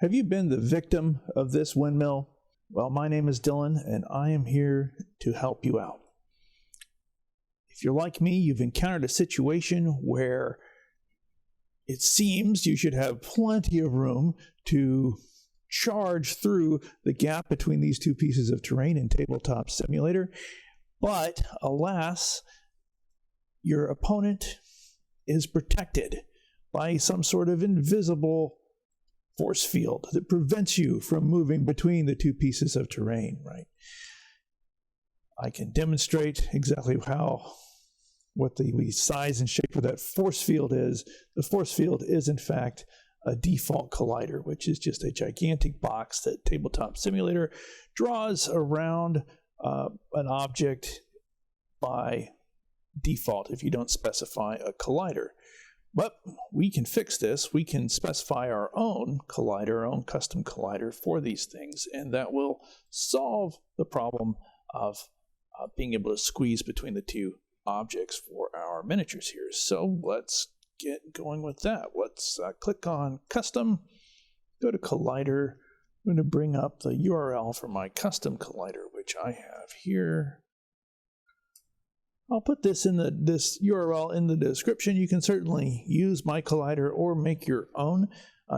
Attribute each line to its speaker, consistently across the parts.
Speaker 1: Have you been the victim of this windmill? Well, my name is Dylan, and I am here to help you out. If you're like me, you've encountered a situation where it seems you should have plenty of room to charge through the gap between these two pieces of terrain in Tabletop Simulator, but alas, your opponent is protected by some sort of invisible force field that prevents you from moving between the two pieces of terrain, right? I can demonstrate exactly what the size and shape of that force field is. The force field is, in fact, a default collider, which is just a gigantic box that Tabletop Simulator draws around an object by default if you don't specify a collider. But we can fix this. We can specify our own collider, our own custom collider for these things, and that will solve the problem of being able to squeeze between the two objects for our miniatures here. So let's get going with that. Let's click on Custom, go to Collider. I'm going to bring up the URL for my custom collider, which I have here. I'll put this URL in the description. You can certainly use my collider or make your own.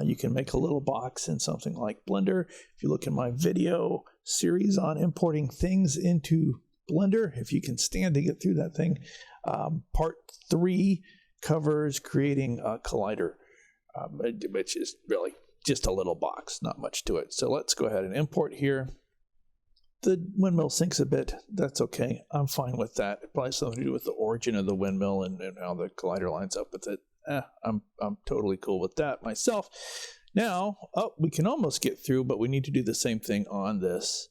Speaker 1: You can make a little box in something like Blender. If you look in my video series on importing things into Blender, if you can stand to get through that thing, part 3 covers creating a collider, which is really just a little box, not much to it. So let's go ahead and import here. The windmill sinks a bit. That's okay. I'm fine with that. It probably has something to do with the origin of the windmill and how the collider lines up with it. I'm totally cool with that myself. Now, we can almost get through, but we need to do the same thing on this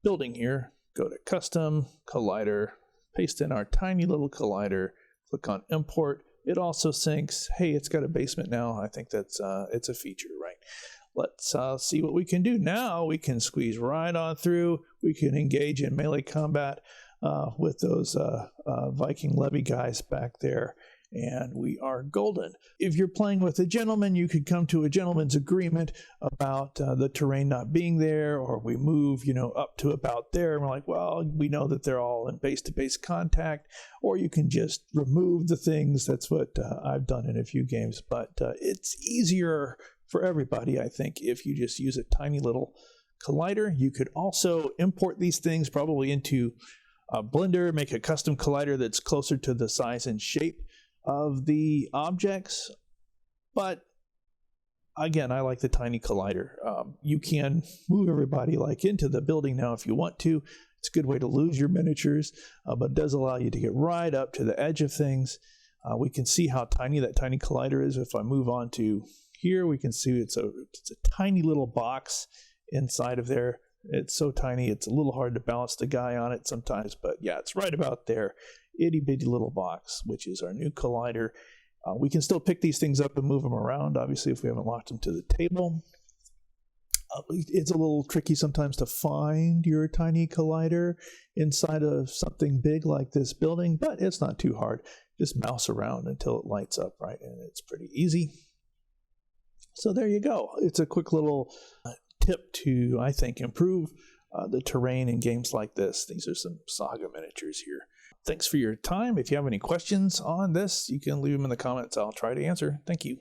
Speaker 1: building here. Go to Custom, Collider, paste in our tiny little collider, click on Import. It also syncs. Hey, it's got a basement now. I think that's it's a feature, right? Let's see what we can do. Now we can squeeze right on through. We can engage in melee combat with those Viking levy guys back there, and we are golden. If you're playing with a gentleman, you could come to a gentleman's agreement about the terrain not being there, or we move, up to about there, and we're like, well, we know that they're all in base-to-base contact, or you can just remove the things. That's what I've done in a few games, but it's easier for everybody, I think, if you just use a tiny little collider. You could also import these things probably into Blender, make a custom collider that's closer to the size and shape of the objects. But again, I like the tiny collider. You can move everybody into the building now if you want to. It's a good way to lose your miniatures, but it does allow you to get right up to the edge of things. We can see how tiny that tiny collider is. If I move on to here, we can see it's a tiny little box inside of there. It's so tiny, it's a little hard to balance the guy on it sometimes, but yeah, it's right about there. Itty bitty little box, which is our new collider. We can still pick these things up and move them around, obviously, if we haven't locked them to the table. It's a little tricky sometimes to find your tiny collider inside of something big like this building, but it's not too hard. Just mouse around until it lights up, right? And it's pretty easy. So there you go. It's a quick little tip to, I think, improve the terrain in games like this. These are some Saga miniatures here. Thanks for your time. If you have any questions on this, you can leave them in the comments. I'll try to answer. Thank you.